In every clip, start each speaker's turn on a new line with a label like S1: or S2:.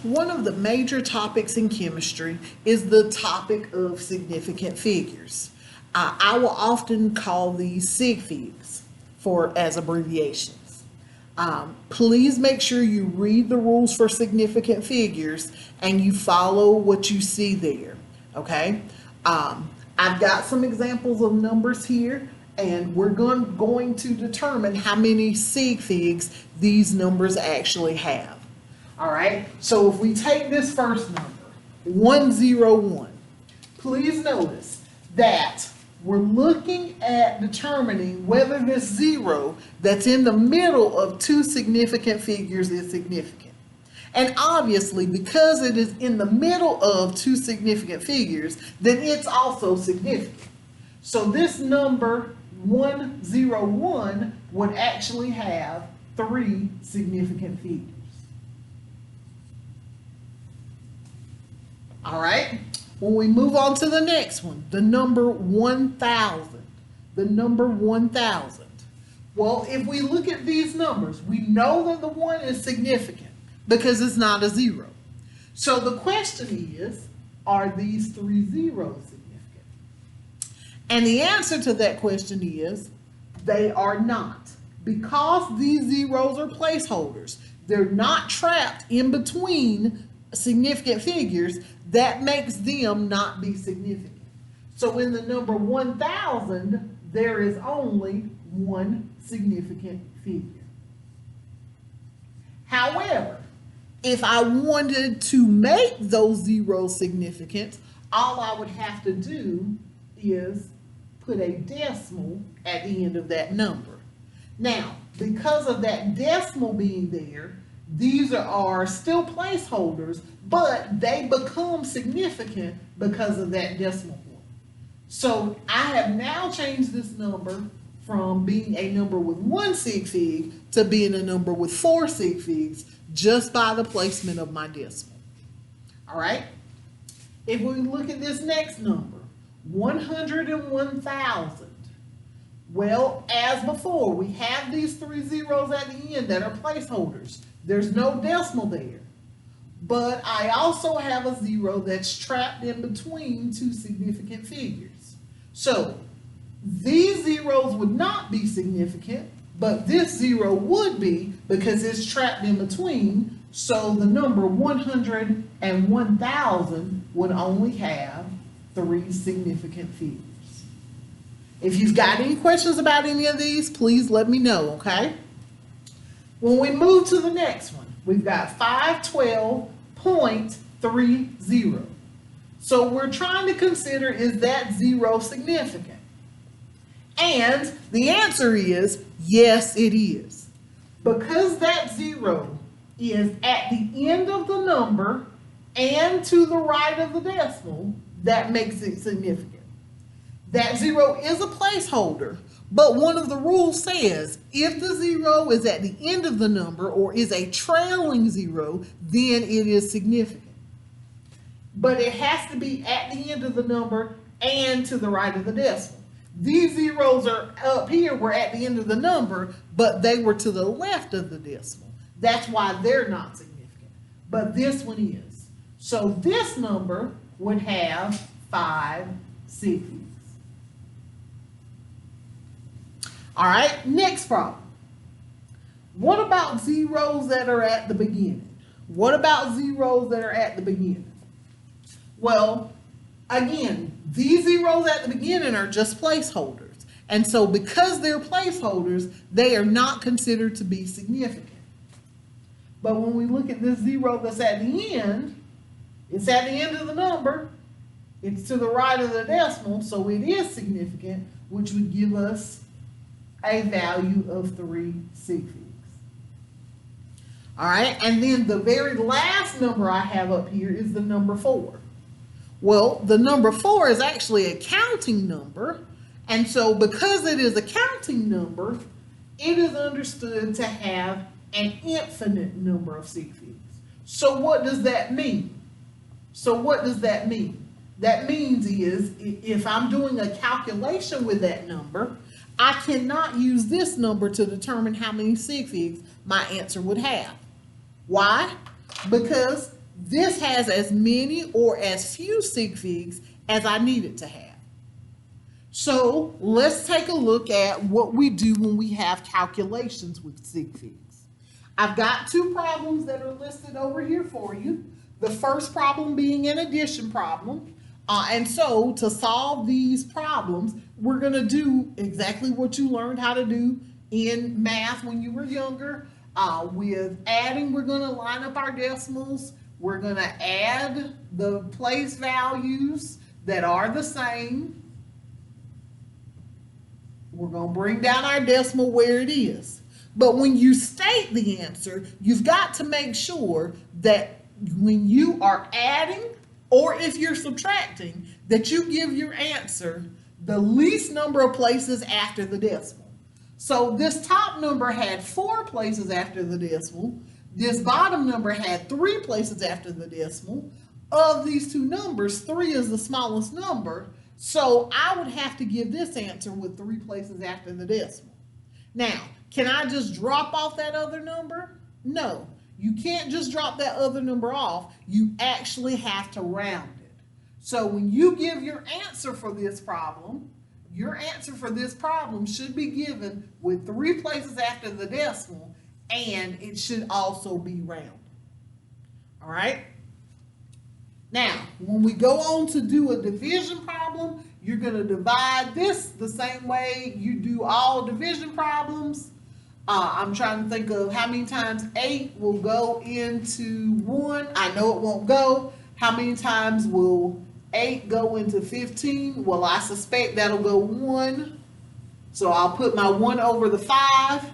S1: One of the major topics in chemistry is the topic of significant figures. I will often call these sig figs as abbreviations. Please make sure you read the rules for significant figures and you follow what you see there. Okay. I've got some examples of numbers here, and we're going to determine how many sig figs these numbers actually have. All right, so if we take this first number, 101, please notice that we're looking at determining whether this zero that's in the middle of two significant figures is significant. And obviously, because it is in the middle of two significant figures, then it's also significant. So this number 101 would actually have three significant figures. All right, when we move on to the next one, the number 1000. The number 1000. Well, if we look at these numbers, we know that the 1 is significant because it's not a zero. So the question is, are these three zeros significant? And the answer to that question is, they are not. Because these zeros are placeholders, they're not trapped in between significant figures, that makes them not be significant. So in the number 1000, there is only one significant figure. However, if I wanted to make those zeros significant, all I would have to do is put a decimal at the end of that number. Now, because of that decimal being there, these are still placeholders, but they become significant because of that decimal point. So I have now changed this number from being a number with one sig fig to being a number with 4 sig figs just by the placement of my decimal. All right? If we look at this next number, 101,000. Well, as before, we have these three zeros at the end that are placeholders. There's no decimal there. But I also have a zero that's trapped in between two significant figures. So these zeros would not be significant, but this zero would be because it's trapped in between. So the number 101,000 would only have three significant figures. If you've got any questions about any of these, please let me know, okay? When we move to the next one, we've got 512.30. So we're trying to consider, is that zero significant? And the answer is, yes, it is. Because that zero is at the end of the number and to the right of the decimal, that makes it significant. That zero is a placeholder, but one of the rules says if the zero is at the end of the number or is a trailing zero, then it is significant. But it has to be at the end of the number and to the right of the decimal. These zeros are up here, were at the end of the number, but they were to the left of the decimal. That's why they're not significant. But this one is. So this number would have 5 sig figs. All right, next problem. What about zeros that are at the beginning? What about zeros that are at the beginning? Well, again, these zeros at the beginning are just placeholders. And so because they're placeholders, they are not considered to be significant. But when we look at this zero that's at the end, it's at the end of the number, it's to the right of the decimal, so it is significant, which would give us a value of 3 sig figs. All right, and then the very last number I have up here is the number 4. Well, the number 4 is actually a counting number, and so because it is a counting number, it is understood to have an infinite number of sig figs. So what does that mean? That means is if I'm doing a calculation with that number, I cannot use this number to determine how many sig figs my answer would have. Why? Because This has as many or as few sig figs as I need it to have. So let's take a look at what we do when we have calculations with sig figs. I've got two problems that are listed over here for you. The first problem being an addition problem. And so to solve these problems, we're going to do exactly what you learned how to do in math when you were younger. With adding, we're going to line up our decimals. We're going to add the place values that are the same. We're going to bring down our decimal where it is. But when you state the answer, you've got to make sure that when you are adding or if you're subtracting, that you give your answer the least number of places after the decimal. So this top number had 4 places after the decimal. This bottom number had 3 places after the decimal. Of these two numbers, 3 is the smallest number. So I would have to give this answer with 3 places after the decimal. Now, can I just drop off that other number? No, you can't just drop that other number off. You actually have to round it. So when you give your answer for this problem, your answer for this problem should be given with 3 places after the decimal, and it should also be rounded. All right? Now, when we go on to do a division problem, you're going to divide this the same way you do all division problems. I'm trying to think of how many times 8 will go into 1. I know it won't go. How many times will 8 go into 15? Well, I suspect that'll go 1. So I'll put my 1 over the 5.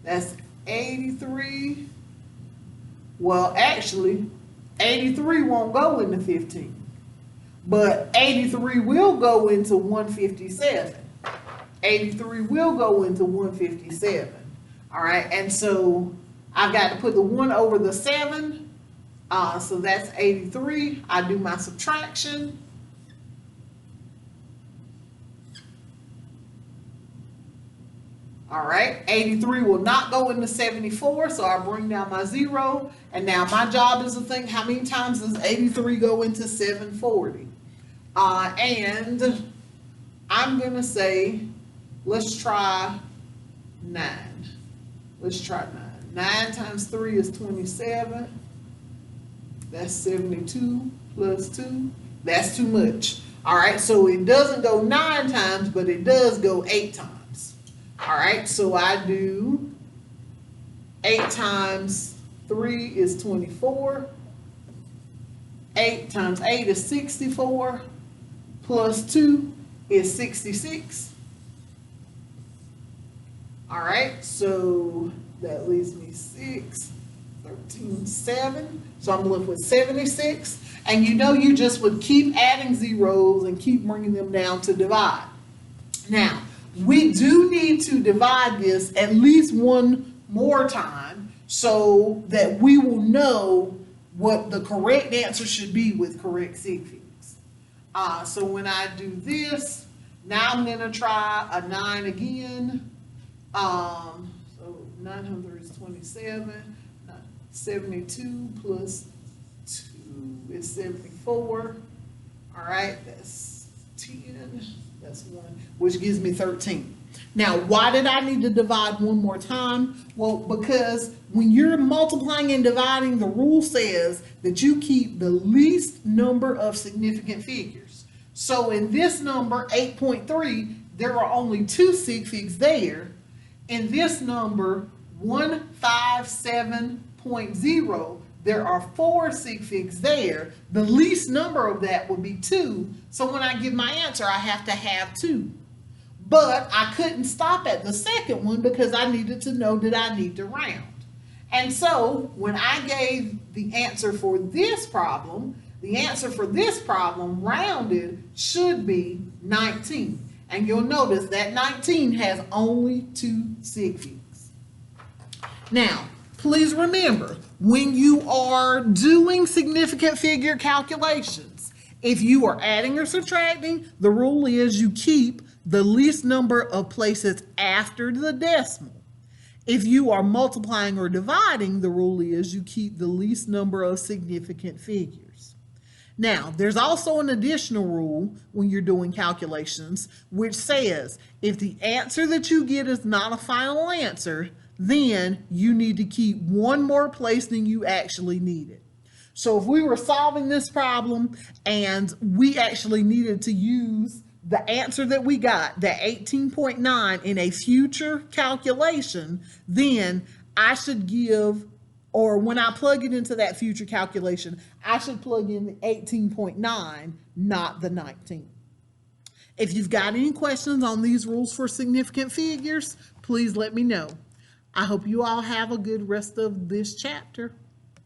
S1: That's 83. Well, actually, 83 won't go into 15. But 83 will go into 157. 83 will go into 157. All right, and so I've got to put the 1 over the 7. So that's 83. I do my subtraction. All right, 83 will not go into 74, so I bring down my 0. And now my job is to think, how many times does 83 go into 740? And I'm going to say, let's try 9. Let's try 9. 9 times 3 is 27. That's 72 plus 2. That's too much. All right, so it doesn't go 9 times, but it does go 8 times. All right, so I do 8 times 3 is 24. 8 times 8 is 64. Plus 2 is 66. All right, so that leaves me 6, 13, 7. So I'm left with 76. And you know you just would keep adding zeros and keep bringing them down to divide. Now, we do need to divide this at least one more time so that we will know what the correct answer should be with correct sig figs. So when I do this, now I'm going to try a 9 again. So 900 is 27. 72 plus 2 is 74. All right, that's 10. That's 1, which gives me 13. Now, why did I need to divide one more time? Well, because when you're multiplying and dividing, the rule says that you keep the least number of significant figures. So in this number, 8.3, there are only 2 sig figs there. In this number, 157.0, there are 4 sig figs there. The least number of that would be 2. So when I give my answer, I have to have 2. But I couldn't stop at the second one because I needed to know that I need to round. And so when I gave the answer for this problem, the answer for this problem rounded should be 19. And you'll notice that 19 has only 2 sig figs. Now, please remember, when you are doing significant figure calculations, if you are adding or subtracting, the rule is you keep the least number of places after the decimal. If you are multiplying or dividing, the rule is you keep the least number of significant figures. Now, there's also an additional rule when you're doing calculations, which says if the answer that you get is not a final answer, then you need to keep one more place than you actually needed. So if we were solving this problem and we actually needed to use the answer that we got, the 18.9, in a future calculation, then I should give, or when I plug it into that future calculation, I should plug in the 18.9, not the 19. If you've got any questions on these rules for significant figures, please let me know. I hope you all have a good rest of this chapter.